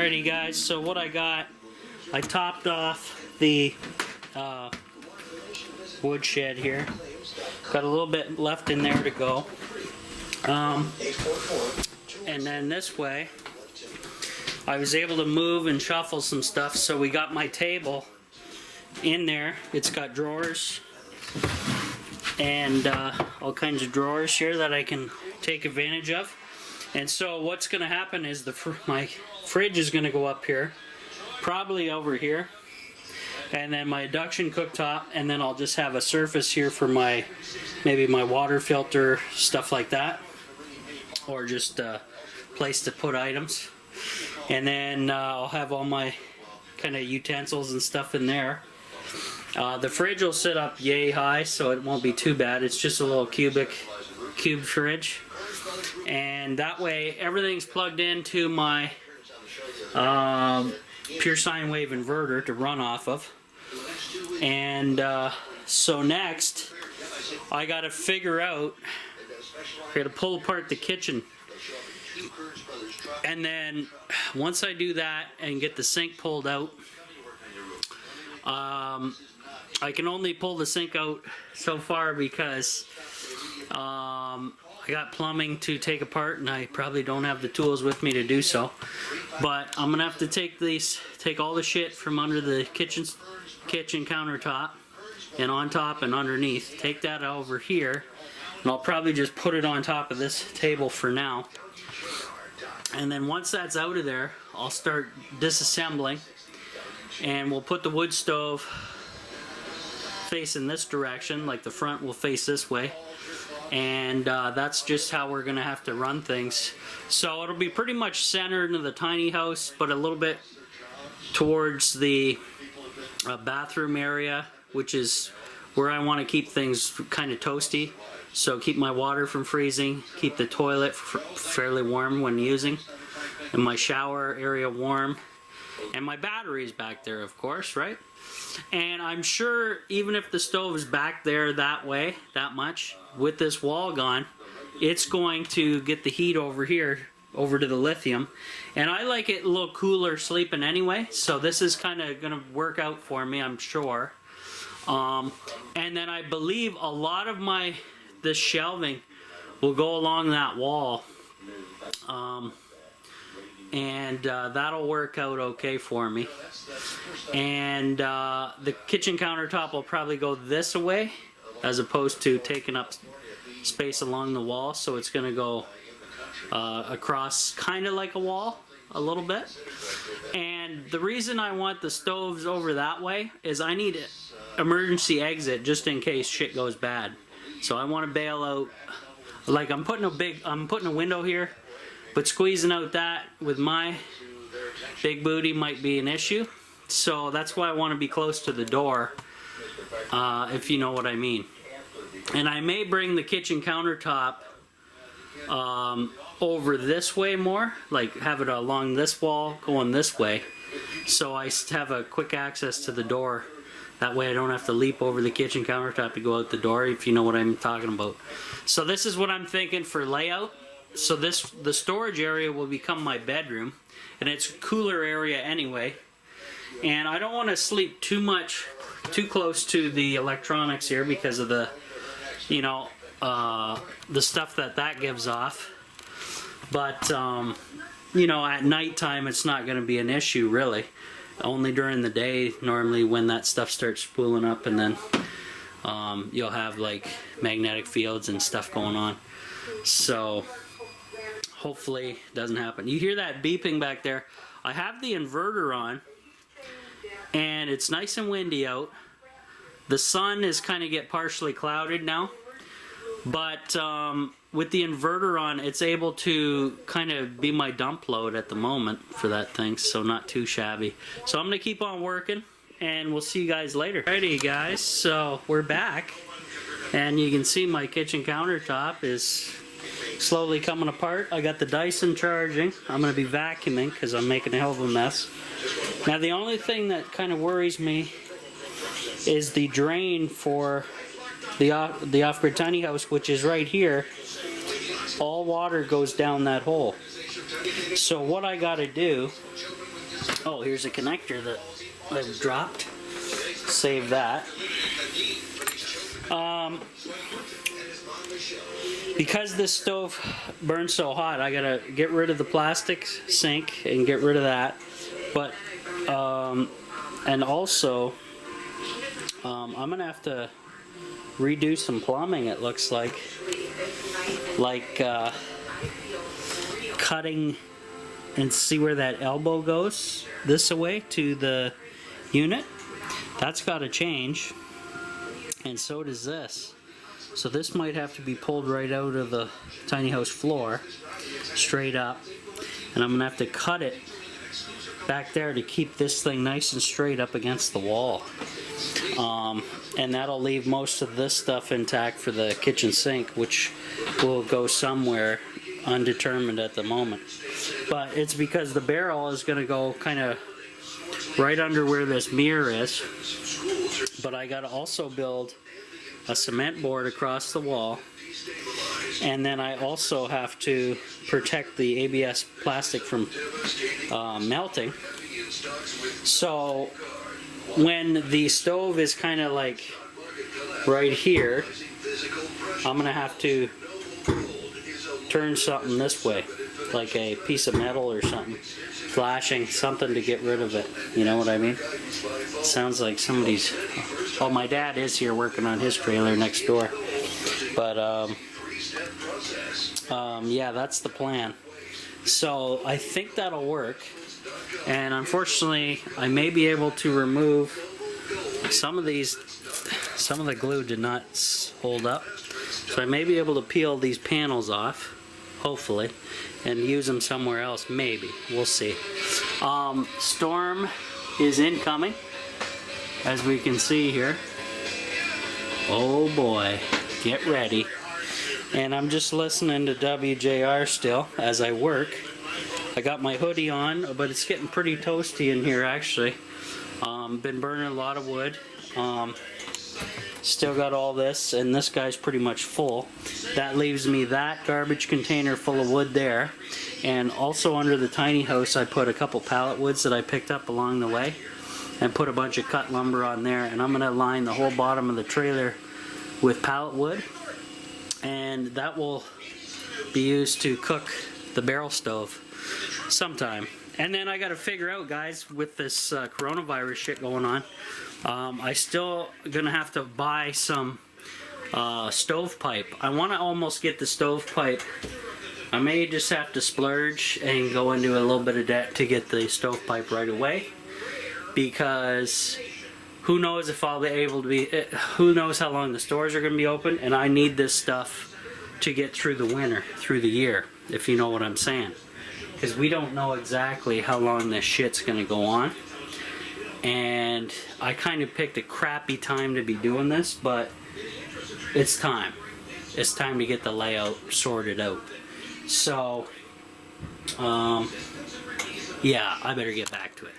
Alrighty guys, so what I got, I topped off the wood shed here. Got a little bit left in there to go. And then this way, I was able to move and shuffle some stuff, so we got my table in there. It's got drawers and all kinds of drawers here that I can take advantage of. And so what's going to happen is my fridge is going to go up here, probably over here, and then my induction cooktop, and then I'll just have a surface here for maybe my water filter, stuff like that, or just a place to put items. And then I'll have all my kind of utensils and stuff in there. The fridge will sit up yay high, so it won't be too bad. It's just a little cube fridge. And that way everything's plugged into my pure sine wave inverter to run off of. And so next I gotta figure out, I gotta pull apart the kitchen, and then once I do that and get the sink pulled out, I can only pull the sink out so far because I got plumbing to take apart, and I probably don't have the tools with me to do so. But I'm gonna have to take all the shit from under the kitchen countertop and on top and underneath, take that over here, and I'll probably just put it on top of this table for now. And then once that's out of there, I'll start disassembling, and we'll put the wood stove facing this direction, like the front will face this way. And that's just how we're gonna have to run things. So it'll be pretty much centered into the tiny house, but a little bit towards the bathroom area, which is where I want to keep things kind of toasty. So keep my water from freezing, keep the toilet fairly warm when using, and my shower area warm, and my batteries back there, of course, right? And I'm sure even if the stove is back there that way, that much, with this wall gone, it's going to get the heat over here, over to the lithium. And I like it a little cooler sleeping anyway, so this is kind of going to work out for me, I'm sure. And then I believe a lot of this shelving will go along that wall. And that'll work out okay for me. And the kitchen countertop will probably go this way as opposed to taking up space along the wall, so it's going to go across kind of like a wall a little bit. And the reason I want the stoves over that way is I need an emergency exit just in case shit goes bad. So I want to bail out, like I'm putting a window here, but squeezing out that with my big booty might be an issue. So that's why I want to be close to the door, if you know what I mean. And I may bring the kitchen countertop over this way more, like have it along this wall going this way, so I have a quick access to the door. That way I don't have to leap over the kitchen countertop to go out the door, if you know what I'm talking about. So this is what I'm thinking for layout. So the storage area will become my bedroom, and it's a cooler area anyway. And I don't want to sleep too close to the electronics here because of the, the stuff that gives off. But at nighttime it's not going to be an issue really. Only during the day normally when that stuff starts spooling up, and then you'll have like magnetic fields and stuff going on. So hopefully it doesn't happen. You hear that beeping back there? I have the inverter on, and it's nice and windy out. The sun is kind of get partially clouded now, but with the inverter on, it's able to kind of be my dump load at the moment for that thing, so not too shabby. So I'm gonna keep on working, and we'll see you guys later. Alrighty guys, so we're back, and you can see my kitchen countertop is slowly coming apart. I got the Dyson charging. I'm gonna be vacuuming because I'm making a hell of a mess. Now the only thing that kind of worries me is the drain for the off-grid tiny house, which is right here. All water goes down that hole. So what I gotta do Oh, here's a connector that I've dropped. Save that. Because this stove burns so hot, I gotta get rid of the plastic sink and get rid of that. But and also I'm gonna have to redo some plumbing. It looks like cutting and see where that elbow goes this way to the unit. That's got to change, and so does this. So this might have to be pulled right out of the tiny house floor, straight up, and I'm gonna have to cut it back there to keep this thing nice and straight up against the wall. And that'll leave most of this stuff intact for the kitchen sink, which will go somewhere undetermined at the moment. But it's because the barrel is going to go kind of right under where this mirror is. But I got to also build a cement board across the wall, and then I also have to protect the ABS plastic from melting. So when the stove is kind of like right here, I'm gonna have to turn something this way, like a piece of metal or something, flashing something to get rid of it. You know what I mean? It sounds like somebody's. Oh, my dad is here working on his trailer next door. But yeah, that's the plan. So I think that'll work. And unfortunately, I may be able to remove some of these. Some of the glue did not hold up, so I may be able to peel these panels off, hopefully, and use them somewhere else. Maybe, we'll see. Storm is incoming, as we can see here. Oh boy, get ready. And I'm just listening to WJR still as I work. I got my hoodie on, but it's getting pretty toasty in here actually. Been burning a lot of wood. Still got all this, and this guy's pretty much full. That leaves me that garbage container full of wood there. And also under the tiny house I put a couple pallet woods that I picked up along the way and put a bunch of cut lumber on there, and I'm going to line the whole bottom of the trailer with pallet wood, and that will be used to cook the barrel stove sometime. And then I got to figure out, guys, with this coronavirus shit going on, I still gonna have to buy some stovepipe. I want to almost get the stovepipe. I may just have to splurge and go into a little bit of debt to get the stovepipe right away, because who knows if I'll be able to be, who knows how long the stores are going to be open, and I need this stuff to get through the winter, through the year, if you know what I'm saying. Because we don't know exactly how long this shit's going to go on. And I kind of picked a crappy time to be doing this, but it's time. It's time to get the layout sorted out. So, yeah, I better get back to it.